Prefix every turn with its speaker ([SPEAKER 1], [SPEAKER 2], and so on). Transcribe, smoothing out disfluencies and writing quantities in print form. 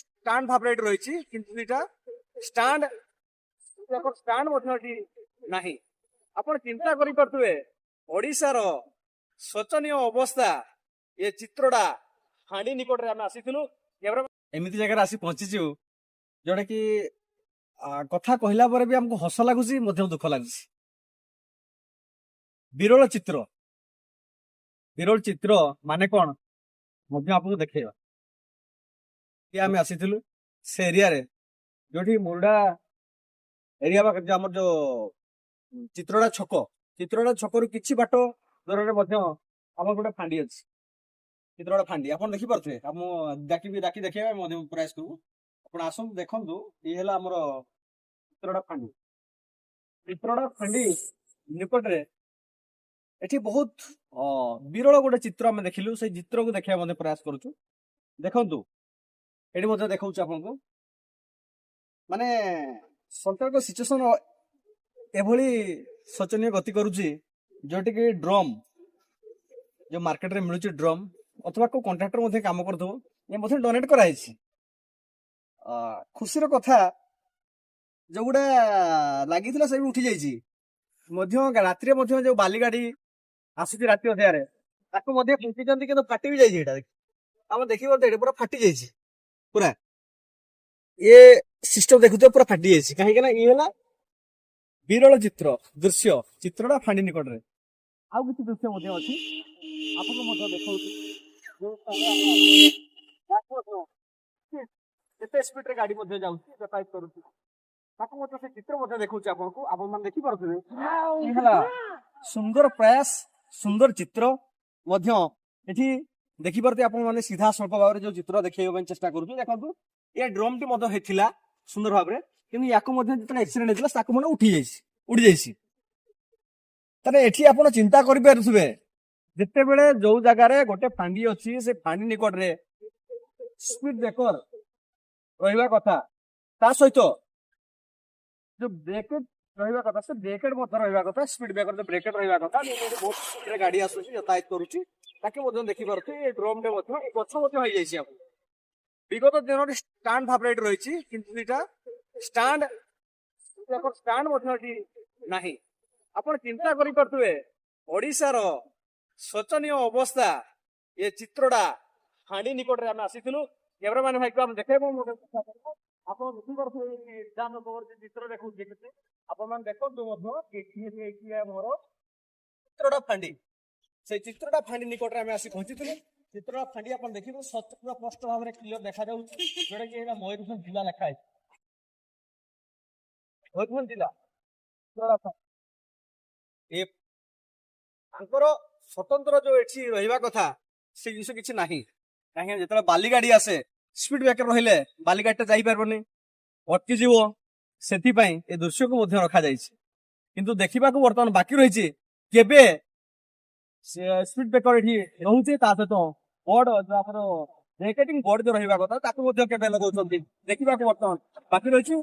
[SPEAKER 1] Stand ଭାବରେ ଏଠି ରହିଛି, କିନ୍ତୁ ଏଇଟା ଷ୍ଟାଣ୍ଡ ଷ୍ଟାଣ୍ଡ ମଧ୍ୟ ଏଠି ନାହିଁ। ଆପଣ ଚିନ୍ତା କରିପାରୁଥିବେ ଓଡିଶାର ଶୋଚନୀୟ ଅବସ୍ଥା। ଏ ଚିତ୍ରଟା ହାଣ୍ଡି ନିକଟରେ ଆମେ ଆସିଥିଲୁ, ଏମିତି ଜାଗାରେ ଆସି ପହଞ୍ଚିଛୁ ଯୋଉଟା କି କଥା କହିଲା ପରେ ବି ଆମକୁ ହସ ଲାଗୁଛି, ମଧ୍ୟ ଦୁଃଖ ଲାଗୁଛି। ବିରଳ ଚିତ୍ର, ବିରଳ ଚିତ୍ର ମାନେ କଣ ମଧ୍ୟ ଆପଣଙ୍କୁ ଦେଖେଇବା। ଆମେ ଆସିଥିଲୁ ସେ ଏରିଆରେ ଯୋଉଠି ମୁରୁଡା ଏରିଆ ପାଖରେ ଆମର ଯୋଉ ଚିତ୍ରଟା ଛକରୁ କିଛି ବାଟ ଦୂରରେ ମଧ୍ୟ ଆମର ଗୋଟେ ଫାଣ୍ଡି ଅଛି। ଚିତ୍ରଟା ଫାଣ୍ଡି ଆପଣ ଦେଖିପାରୁଥିବେ। ଆମ ଡାକି ଦେଖେଇବା ମଧ୍ୟ ପ୍ରୟାସ କରିବୁ। ଆପଣ ଆସନ୍ତୁ, ଦେଖନ୍ତୁ। ଇଏ ହେଲା ଆମର ଚିତ୍ରଟା ଫାଣ୍ଡି ନିକଟରେ ଏଠି ବହୁତ ବିରଳ ଗୋଟେ ଚିତ୍ର ଆମେ ଦେଖିଲୁ। ସେଇ ଚିତ୍ରକୁ ଦେଖିବା ମଧ୍ୟ ପ୍ରୟାସ କରୁଛୁ। ଦେଖନ୍ତୁ, ଏଠି ମଧ୍ୟ ଦେଖାଉଛି ଆପଣଙ୍କୁ, ମାନେ ସରକାରଙ୍କ ସିଚୁଏସନ ଏଭଳି ଶୋଚନୀୟ ଗତି କରୁଛି, ଯୋଉଠିକି ଡ୍ରମ୍ ଯୋଉ ମାର୍କେଟରେ ମିଳୁଛି ଡ୍ରମ୍ ଅଥବା କୋଉ କଣ୍ଟ୍ରାକ୍ଟର ମଧ୍ୟ କାମ କରୁଥିବ, ଏ ମଧ୍ୟ ଡୋନେଟ୍ କରାଯାଇଛି। ଖୁସିର କଥା, ଯୋଉଗୁଡା ଲାଗିଥିଲା ସେ ବି ଉଠି ଯାଇଛି। ମଧ୍ୟ ରାତିରେ ମଧ୍ୟ ଯୋଉ ବାଲି ଗାଡି ଆସୁଛି ରାତି ଅଧରେ, ତାକୁ ମଧ୍ୟ ଫିଙ୍କିଛନ୍ତି, କିନ୍ତୁ ଫାଟି ବି ଯାଇଛି। ଏଇଟା ଆମେ ଦେଖିପାରୁଥିବେ, ଏଠି ପୁରା ଫାଟି ଯାଇଛି। ପୁରା ଏ ସିଷ୍ଟମ ଦେଖୁଥିବ, ପୁରା ଫାଟି ଯାଇଛି। କାହିଁକି ନା ଇଏ ହେଲା ବିରଳ ଦୃଶ୍ୟ। ଚିତ୍ରଟା ଫାଣ୍ଡି ନିକଟରେ ଆଉ କିଛି ଦୃଶ୍ୟ ମଧ୍ୟ ଅଛି, ଆପଣଙ୍କୁ ମଧ୍ୟ ଦେଖାଉଛି। କେତେ ସ୍ପିଡରେ ଗାଡି ମଧ୍ୟ ଯାଉଛି, ଯାତାୟାତ କରୁଛି, ତାକୁ ମଧ୍ୟ ସେ ଚିତ୍ର ମଧ୍ୟ ଦେଖଉଛି ଆପଣଙ୍କୁ। ଆପଣ ମାନେ ଦେଖିପାରୁଥିବେ ହେଲା ସୁନ୍ଦର ପ୍ରୟାସ, ସୁନ୍ଦର ଚିତ୍ର ମଧ୍ୟ ଏଠି ଦେଖିପାରୁଥିବେ। ଆପଣ ମାନେ ସିଧାସଳଖ ଭାବରେ ଯୋଉ ଚିତ୍ର ଦେଖେଇବା ପାଇଁ ଚେଷ୍ଟା କରୁଛୁ। ଦେଖନ୍ତୁ, ଏ ଡ୍ରମ୍ ଟି ମଧ୍ୟ ହେଇଥିଲା ସୁନ୍ଦର ଭାବରେ, କିନ୍ତୁ ୟାକୁ ମଧ୍ୟ ଯେତେବେଳେ ଆକ୍ସିଡେଣ୍ଟ ହେଇଥିଲା ତାକୁ ମଧ୍ୟ ଉଡି ଯାଇଛି। ତାହେଲେ ଏଠି ଆପଣ ଚିନ୍ତା କରିପାରୁଥିବେ, ଯେତେବେଳେ ଯୋଉ ଜାଗାରେ ଗୋଟେ ଫାଣ୍ଡି ଅଛି, ସେ ଫାଣ୍ଡି ନିକଟରେ ସ୍ପିଡ ବ୍ରେକର ରହିବା କଥା, ତା ସହିତ ଯୋଉ ବ୍ରେକେଟ ରହିବା କଥା, ସେ ବ୍ରେକେଟ ମଧ୍ୟ ରହିବା କଥା। ସ୍ପିଡ ବ୍ରେକର ଯୋଉ ବ୍ରେକେଟ ରହିବା କଥା। ବହୁତ ସ୍ପିଡରେ ଗାଡି ଆସୁଛି, ଯାତାୟାତ କରୁଛି, ତାকে ମଧ୍ୟ ଦେଖିପାରୁଥିବେ। ଏ ଡ୍ରମରେ ମଧ୍ୟ ଏ ଗଛ ମଧ୍ୟ ହେଇଯାଇଛି। ଆପଣ ବିଗତ ଦିନରେ ଷ୍ଟାଣ୍ଡ ଭାବରେ ଏଠି ରହିଛି, କିନ୍ତୁ ଏଇଟା ଷ୍ଟାଣ୍ଡ ମଧ୍ୟ ଏଠି ନାହିଁ। ଆପଣ ଚିନ୍ତା କରିପାରୁଥିବେ ଓଡିଶାର ଶୋଚନୀୟ ଅବସ୍ଥା। ଏ ଚିତ୍ରଟା ହାଣ୍ଡି ନିକଟରେ ଆମେ ଆସିଥିଲୁ, କ୍ୟାମେରାମ୍ୟାନ ଭାଇକୁ ଆମେ ଦେଖେଇବୁ। ଆପଣ ଦେଖିପାରୁଥିବେ ଚିତ୍ର ଦେଖୁଛି, ଆପଣ ମାନେ ଦେଖନ୍ତୁ ମଧ୍ୟ ଆମର ଚିତ୍ରଟା ଫାଣ୍ଡି। ସେଇ ଚିତ୍ରଟା ଫାଣ୍ଡି ନିକଟରେ ଆମେ ଆସି ପହଞ୍ଚିଥିଲୁ। ଚିତ୍ରଟା ଫାଣ୍ଡି ଆପଣ ଦେଖିବେ ପୁରା ସ୍ପଷ୍ଟ ଭାବରେ କ୍ଲିୟର ଦେଖାଯାଉଛି, ଯୋଉଟା କି ଏଇଟା ମୟୂରଭଞ୍ଜ ଜିଲ୍ଲା ଲେଖା ହେଇଛି। ମୟୂରଭଞ୍ଜ ଜିଲ୍ଲା ତାଙ୍କର ସ୍ୱତନ୍ତ୍ର ଯୋଉ ଏଠି ରହିବା କଥା, ସେ ଜିନିଷ କିଛି ନାହିଁ। କାହିଁକି ଯେତେବେଳେ ବାଲି ଗାଡି ଆସେ, ସ୍ପିଡ ବ୍ରେକର ରହିଲେ ବାଲି ଗାଡିଟା ଯାଇପାରିବନି, ଅଟକିଯିବ। ସେଥିପାଇଁ ଏ ଦୃଶ୍ୟକୁ ମଧ୍ୟ ରଖାଯାଇଛି। କିନ୍ତୁ ଦେଖିବାକୁ ବର୍ତ୍ତମାନ ବାକି ରହିଛି, କେବେ ସ୍ପିଡ ବ୍ରେକର ଏଠି ରହୁଛି, ତା ସହିତ ବୋର୍ଡ ଯୋଉ ଆମର ବ୍ରେକେଟିଂ ବୋର୍ଡ ଯୋଉ ରହିବା କଥା, ତାକୁ ମଧ୍ୟ କେବେ ଲଗାଉଛନ୍ତି, ଦେଖିବାକୁ ବର୍ତ୍ତମାନ ବାକି ରହିଛି।